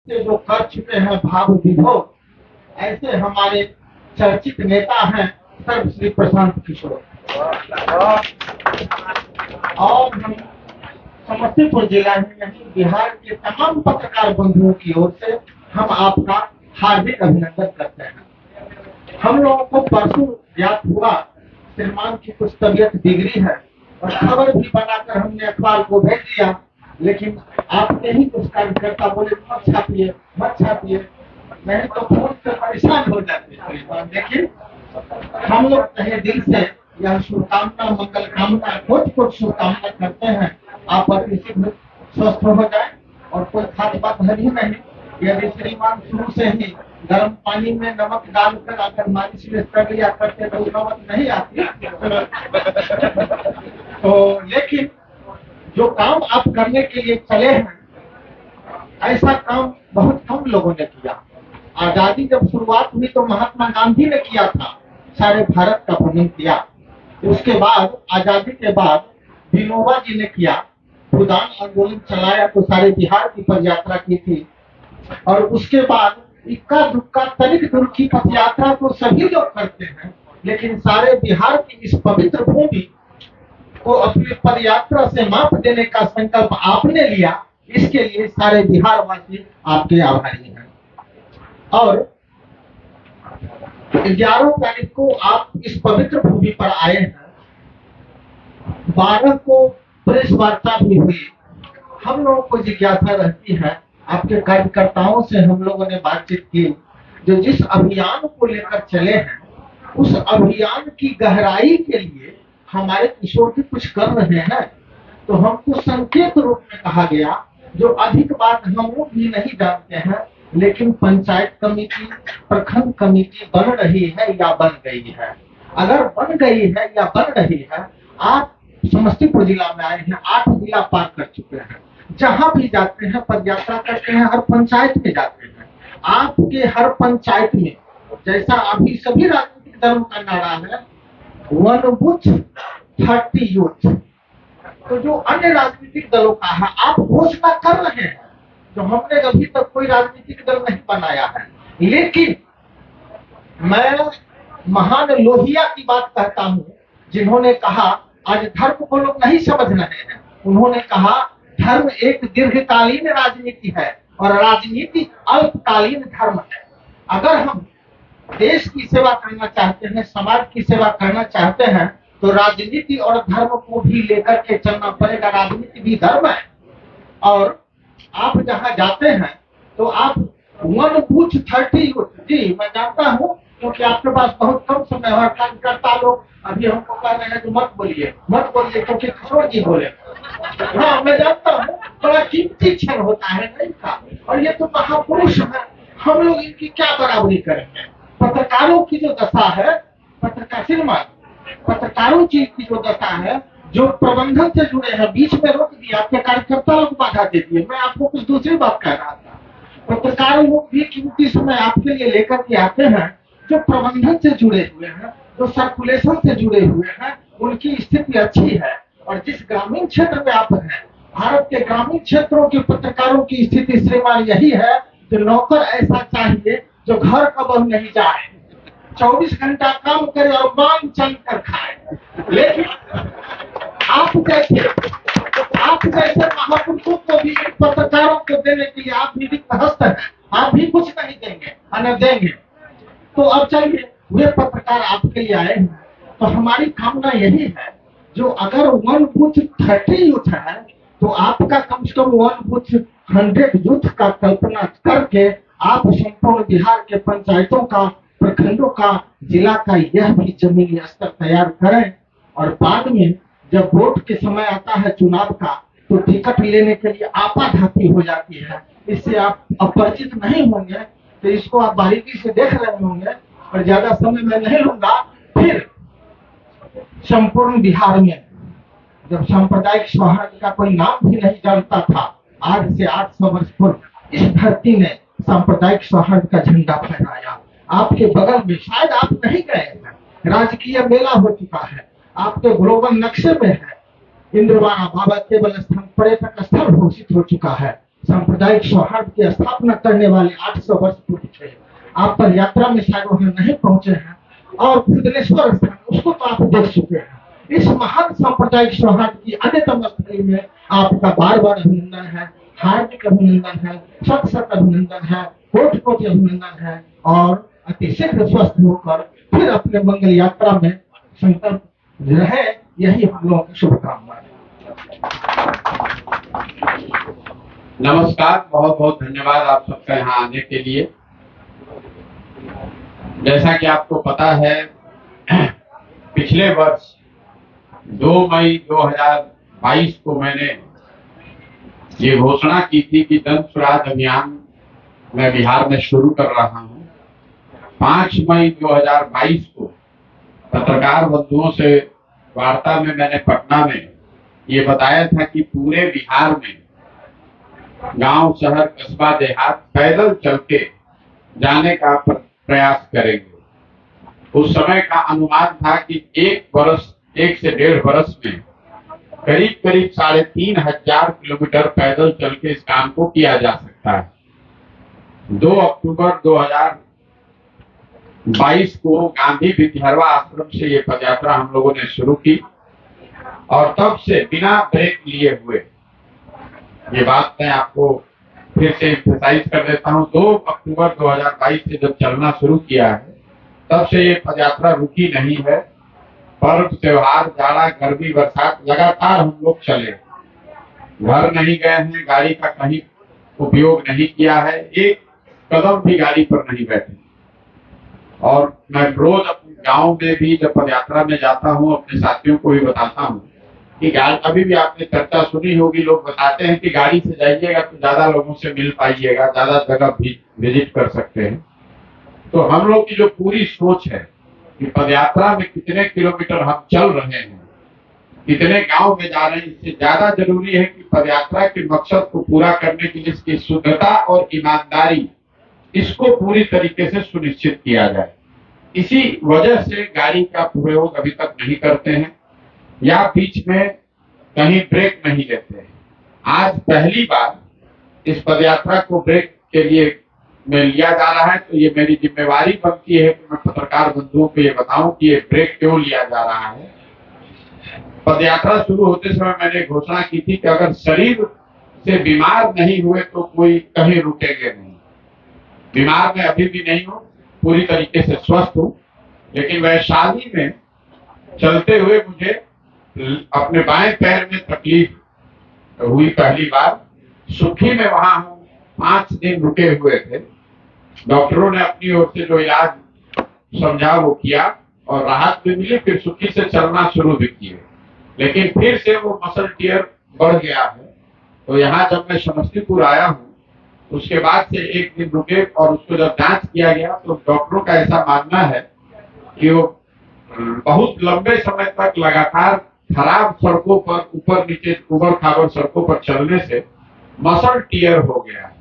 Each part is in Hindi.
से जो कर चुके हैं भाव विभोर, ऐसे हमारे चर्चित नेता हैं सर्वश्री प्रशांत किशोर। और हम समस्तीपुर जिला में नहीं, बिहार के तमाम पत्रकार बंधुओं की ओर से हम आपका हार्दिक अभिनंदन करते हैं। हम लोगों को परसों ज्ञात हुआ श्रीमान की कुछ तबीयत बिगड़ी है और खबर भी बनाकर हमने अखबार को भेज दिया, लेकिन आपके ही कुछ कार्यकर्ता बोले मत छापिए, नहीं तो फोन से परेशान हो जाते हैं। लेकिन हम लोग तहे दिल से यह शुभकामना, मंगल कामना, कोट शुभकामना करते हैं आप अति शीघ्र स्वस्थ हो जाए। और कोई खास बात है ही नहीं, यदि श्रीमान शुरू से ही गर्म पानी में नमक डालकर अगर मालिश में कर लिया करते तो नमक नहीं आती। तो लेकिन जो काम आप करने के लिए चले हैं, ऐसा काम बहुत कम लोगों ने किया। आजादी जब शुरुआत हुई तो महात्मा गांधी ने किया था, सारे भारत का भ्रमण किया। उसके बाद आजादी के बाद विनोबा जी ने किया, भूदान आंदोलन चलाया तो सारे बिहार की पद यात्रा की थी। और उसके बाद इक्का दुक्का तनिक दूर की पद यात्रा तो सभी लोग करते हैं, लेकिन सारे बिहार की इस पवित्र भूमि को अपनी पद यात्रा से माप देने का संकल्प आपने लिया, इसके लिए सारे बिहार वासी आपके आभारी हैं। और 11 तारीख को आप इस पवित्र भूमि पर आए हैं, 12 को प्रेस वार्ता भी हुई। हम लोगों को जिज्ञासा रहती है, आपके कार्यकर्ताओं से हम लोगों ने बातचीत की, जो जिस अभियान को लेकर चले हैं उस अभियान की गहराई के लिए हमारे किशोर जी कुछ कर रहे हैं। तो हमको संकेत रूप में कहा गया, जो अधिक बात हम भी नहीं जानते हैं, लेकिन पंचायत कमेटी, प्रखंड कमेटी बन रही है या बन गई है। अगर बन गई है या बन रही है, आप समस्तीपुर जिला में आए हैं, 8 जिला पार कर चुके हैं, जहां भी जाते हैं पद यात्रा करते हैं, हर पंचायत में जाते हैं। आपके हर पंचायत में, जैसा अभी सभी राजनीतिक दलों का नारा है, 1 बूथ 30 यूथ, तो जो अन्य राजनीतिक दलों का है आप घोषणा कर रहे हैं, जो हमने अभी तक कोई राजनीतिक दल नहीं बनाया है। लेकिन मैं महान लोहिया की बात कहता हूं, जिन्होंने कहा, आज धर्म को लोग नहीं समझ रहे हैं, उन्होंने कहा धर्म एक दीर्घकालीन राजनीति है और राजनीति अल्पकालीन धर्म है। अगर हम देश की सेवा करना चाहते हैं, समाज की सेवा करना चाहते हैं, तो राजनीति और धर्म को भी लेकर के चलना पड़ेगा। राजनीति भी धर्म है। और आप जहां जाते हैं तो आप 1 बूथ 30 यूथ, जी मैं जानता हूं, क्योंकि आपके पास बहुत कम समय है। कार्यकर्ता लोग अभी हमको कह रहे हैं कि मत बोलिए, क्योंकि किशोर जी बोले। हाँ मैं जानता हूँ, बड़ा कीमती क्षण होता है नहीं का, और ये तो महापुरुष है, हम लोग इनकी क्या बराबरी करेंगे। पत्रकारों की जो दशा है, पत्रकारों की जो दशा है, जो प्रबंधन से जुड़े हैं, बीच में रोक दिया, आपके कार्यकर्ताओं को बाधा दे दिए। मैं आपको कुछ दूसरी बात कह रहा था, पत्रकार लोग भी कीमती समय आपके लिए लेकर के आते हैं, जो प्रबंधन से जुड़े हुए हैं, जो सर्कुलेशन से जुड़े हुए हैं, उनकी स्थिति अच्छी है। और जिस ग्रामीण क्षेत्र में आप हैं, भारत के ग्रामीण क्षेत्रों के पत्रकारों की स्थिति श्रीमान यही है कि नौकर ऐसा चाहिए जो घर का बहू नहीं जाए, 24 घंटा काम करे और मांग चल कर खाए। लेकिन आप जैसे महापुरुषों को भी पत्रकारों को देने के लिए आप भी रिक्त हस्त हैं, आप भी कुछ नहीं देंगे, न देंगे। तो अब चलिए, वे पत्रकार आपके लिए आए हैं, तो हमारी कामना यही है, जो अगर 1 बूथ 30 यूथ है, तो आपका कम से कम 1 बूथ 100 यूथ का कल्पना करके आप संपूर्ण बिहार के पंचायतों का, प्रखंडों का, जिला का यह भी जमीनी स्तर तैयार करें। और बाद में जब वोट के समय आता है चुनाव का, तो टिकट लेने के लिए आपाधापी हो जाती है। इससे आप अपरिचित नहीं होंगे, तो इसको आप बारीकी से देख रहे होंगे, और ज्यादा समय मैं नहीं लूंगा। फिर संपूर्ण बिहार में जब सांप्रदायिक सौहार्द का कोई नाम भी नहीं जानता था, आज से 800 वर्ष पूर्व इस धरती ने सांप्रदायिक सौहार्द का झंडा फहराया। आपके बगल में, शायद आप नहीं गए हैं, राजकीय मेला हो चुका है, आपके ग्लोबल नक्शे में है, इंद्रवाड़ा बाबा केवल स्थान पर्यटक स्थल घोषित हो चुका है। सांप्रदायिक सौहार्द की स्थापना करने वाले 800 वर्ष पूर्व थे। आप पर यात्रा में शायद वहां नहीं पहुंचे हैं, और खुदनेश्वर स्थान उसको तो आप देख चुके हैं। इस महान सांप्रदायिक सौहार्द की अन्यतम स्थली में आपका बार बार अभिनंदन है, हार्दिक अभिनंदन है, सत सत अभिनंदन है, कोटि कोटि अभिनंदन है, और अति शीघ्र स्वस्थ होकर फिर अपने मंगल यात्रा में संकल्प रहे, यही हम लोगों की शुभकामना है। नमस्कार, बहुत बहुत धन्यवाद आप सबका यहाँ आने के लिए। जैसा कि आपको पता है, पिछले वर्ष 2 मई 2022 को मैंने ये घोषणा की थी कि जन स्वराज अभियान मैं बिहार में शुरू कर रहा हूँ। 5 मई 2022 को पत्रकार बंधुओं से वार्ता में मैंने पटना में ये बताया था कि पूरे बिहार में गांव, शहर, कस्बा, देहात पैदल चल के जाने का प्रयास करेंगे। उस समय का अनुमान था कि 1 से 1.5 वर्ष में करीब करीब 3,500 किलोमीटर पैदल चल के इस काम को किया जा सकता है। 2 अक्टूबर 2022 को गांधी विद्यारवा आश्रम से ये पदयात्रा हम लोगों ने शुरू की, और तब से बिना ब्रेक लिए हुए, ये बात मैं आपको फिर से एम्फसाइज कर देता हूँ, 2 अक्टूबर 2022 से जब चलना शुरू किया है तब से ये पदयात्रा रुकी नहीं है। पर्व, त्योहार, जाड़ा, गर्मी, बरसात लगातार हम लोग चले, घर नहीं गए हैं, गाड़ी का कहीं उपयोग नहीं किया है, एक कदम भी गाड़ी पर नहीं बैठे। और मैं रोज अपने गांव में भी जब पदयात्रा में जाता हूँ अपने साथियों को भी बताता हूँ कि अभी भी आपने चर्चा सुनी होगी, लोग बताते हैं कि गाड़ी से जाइएगा तो ज्यादा लोगों से मिल पाइएगा, ज्यादा जगह भी विजिट कर सकते हैं। तो हम लोग की जो पूरी सोच है कि पदयात्रा में कितने किलोमीटर हम चल रहे हैं, कितने गांव में जा रहे हैं, इससे ज्यादा जरूरी है कि पदयात्रा के मकसद को पूरा करने के लिए इसकी शुद्धता और ईमानदारी, इसको पूरी तरीके से सुनिश्चित किया जाए। इसी वजह से गाड़ी का प्रयोग अभी तक नहीं करते हैं या बीच में कहीं ब्रेक नहीं लेते हैं। आज पहली बार इस पदयात्रा को ब्रेक के लिए में लिया जा रहा है, तो ये मेरी जिम्मेवारी बनती है कि मैं पत्रकार बंधुओं को ये बताऊं कि ये ब्रेक क्यों लिया जा रहा है। पदयात्रा शुरू होते समय मैंने घोषणा की थी कि अगर शरीर से बीमार नहीं हुए तो कोई कहीं रुकेंगे नहीं। बीमार मैं अभी भी नहीं हूँ, पूरी तरीके से स्वस्थ हूँ, लेकिन वैशाली में चलते हुए मुझे अपने बाएं पैर में तकलीफ हुई पहली बार। सुखी में वहां हूँ, 5 दिन रुके हुए थे। डॉक्टरों ने अपनी ओर से जो इलाज समझा वो किया और राहत भी मिली, फिर सुखी से चलना शुरू भी किए, लेकिन फिर से वो मसल टियर बढ़ गया है। तो यहाँ जब मैं समस्तीपुर आया हूँ उसके बाद से 1 दिन रुके, और उसको जब जांच किया गया तो डॉक्टरों का ऐसा मानना है कि वो बहुत लंबे समय तक लगातार खराब सड़कों पर, ऊपर नीचे उबड़ खाबड़ सड़कों पर चलने से मसल टियर हो गया है,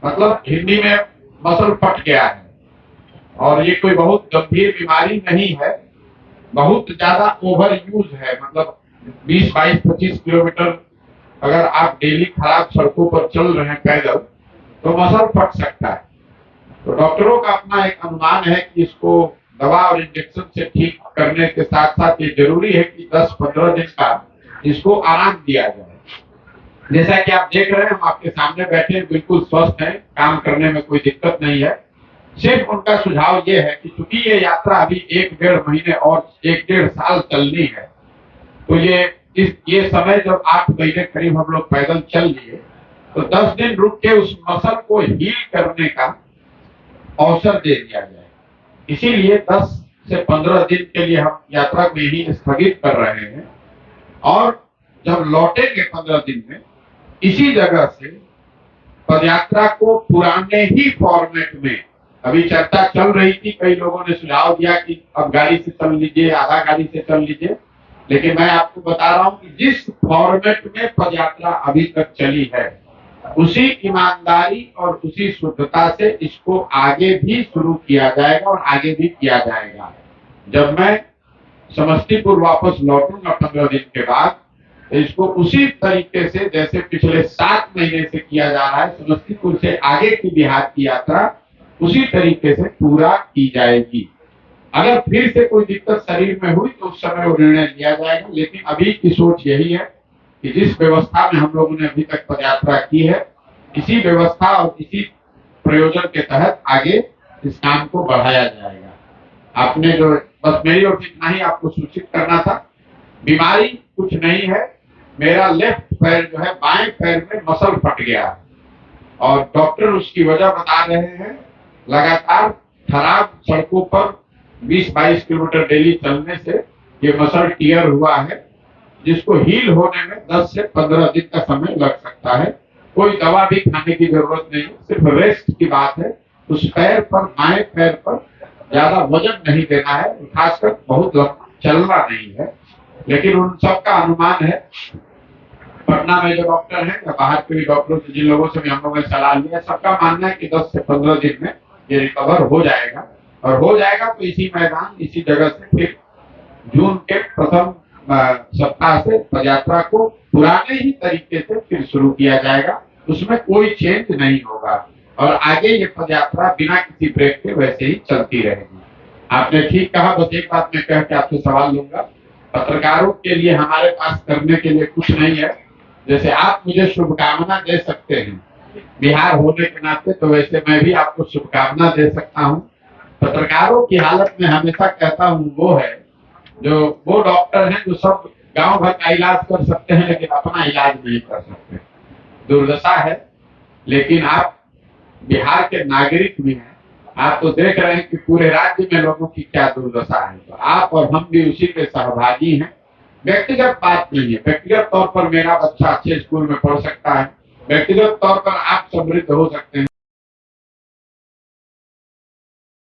मतलब हिंदी में मसल फट गया है। और ये कोई बहुत गंभीर बीमारी नहीं है, बहुत ज्यादा ओवर यूज है, मतलब 20, 22, 25 किलोमीटर अगर आप डेली खराब सड़कों पर चल रहे हैं पैदल तो मसल फट सकता है। तो डॉक्टरों का अपना एक अनुमान है कि इसको दवा और इंजेक्शन से ठीक करने के साथ साथ ये जरूरी है कि 10-15 दिन का इसको आराम दिया जाए। जैसा कि आप देख रहे हैं, हम आपके सामने बैठे बिल्कुल स्वस्थ हैं, काम करने में कोई दिक्कत नहीं है। सिर्फ उनका सुझाव ये है कि चूंकि ये यात्रा अभी 1-1.5 महीने और 1-1.5 साल चलनी है, तो ये समय जब 8 महीने करीब हम लोग पैदल चल लिए, तो 10 दिन रुक के उस मसल को हील करने का अवसर दे दिया जाए। इसीलिए 10 से 15 दिन के लिए हम यात्रा को यही स्थगित कर रहे हैं, और जब लौटेंगे 15 दिन में इसी जगह से पदयात्रा को पुराने ही फॉर्मेट में, अभी चर्चा चल रही थी, कई लोगों ने सुझाव दिया कि अब गाड़ी से चल लीजिए, आधा गाड़ी से चल लीजिए, लेकिन मैं आपको बता रहा हूं कि जिस फॉर्मेट में पदयात्रा अभी तक चली है उसी ईमानदारी और उसी शुद्धता से इसको आगे भी शुरू किया जाएगा और आगे भी किया जाएगा। जब मैं समस्तीपुर वापस लौटूंगा 15 दिन के बाद, तो इसको उसी तरीके से जैसे पिछले 7 महीने से किया जा रहा है, समस्तीपुर से आगे की बिहार की यात्रा उसी तरीके से पूरा की जाएगी। अगर फिर से कोई दिक्कत शरीर में हुई तो उस समय वो निर्णय लिया जाएगा, लेकिन अभी की सोच यही है कि जिस व्यवस्था में हम लोगों ने अभी तक पदयात्रा की है, इसी व्यवस्था और इसी प्रयोजन के तहत आगे इस काम को बढ़ाया जाएगा। आपने जो बस मेरी ओर से इतना ही आपको सूचित करना था। बीमारी कुछ नहीं है, मेरा लेफ्ट पैर जो है बाएं पैर में मसल फट गया है और डॉक्टर उसकी वजह बता रहे हैं लगातार खराब सड़कों पर 20-22 किलोमीटर डेली चलने से ये मसल टियर हुआ है, जिसको हील होने में 10 से 15 दिन का समय लग सकता है। कोई दवा भी खाने की जरूरत नहीं है, सिर्फ रेस्ट की बात है। उस पैर पर, बाएं पैर पर ज्यादा वजन नहीं देना है, खासकर बहुत लंबा चलना नहीं है। लेकिन उन सबका अनुमान है, पटना में जो डॉक्टर हैं या बाहर के भी डॉक्टरों से, जिन लोगों से भी हम लोगों ने सलाह लिया, सबका मानना है कि 10 से 15 दिन में ये रिकवर हो जाएगा। और हो जाएगा तो इसी मैदान, इसी जगह से फिर जून के प्रथम सप्ताह से पदयात्रा को पुराने ही तरीके से फिर शुरू किया जाएगा। उसमें कोई चेंज नहीं होगा और आगे ये पदयात्रा बिना किसी ब्रेक के वैसे ही चलती रहेगी। आपने ठीक कहा, बस एक बात मैं कह के आपसे सवाल लूंगा। पत्रकारों के लिए हमारे पास करने के लिए कुछ नहीं है। जैसे आप मुझे शुभकामना दे सकते हैं बिहार होने के नाते, तो वैसे मैं भी आपको शुभकामना दे सकता हूँ। पत्रकारों की हालत में हमेशा कहता हूँ वो है जो वो डॉक्टर हैं जो सब गांव भर का इलाज कर सकते हैं लेकिन अपना इलाज नहीं कर सकते। दुर्दशा है, लेकिन आप बिहार के नागरिक भी हैं। आप तो देख रहे हैं कि पूरे राज्य में लोगों की क्या दुर्दशा है, तो आप और हम भी उसी के सहभागी हैं। व्यक्तिगत बात नहीं है, व्यक्तिगत तौर पर मेरा बच्चा अच्छे स्कूल में पढ़ सकता है, व्यक्तिगत तौर पर आप समृद्ध हो सकते हैं।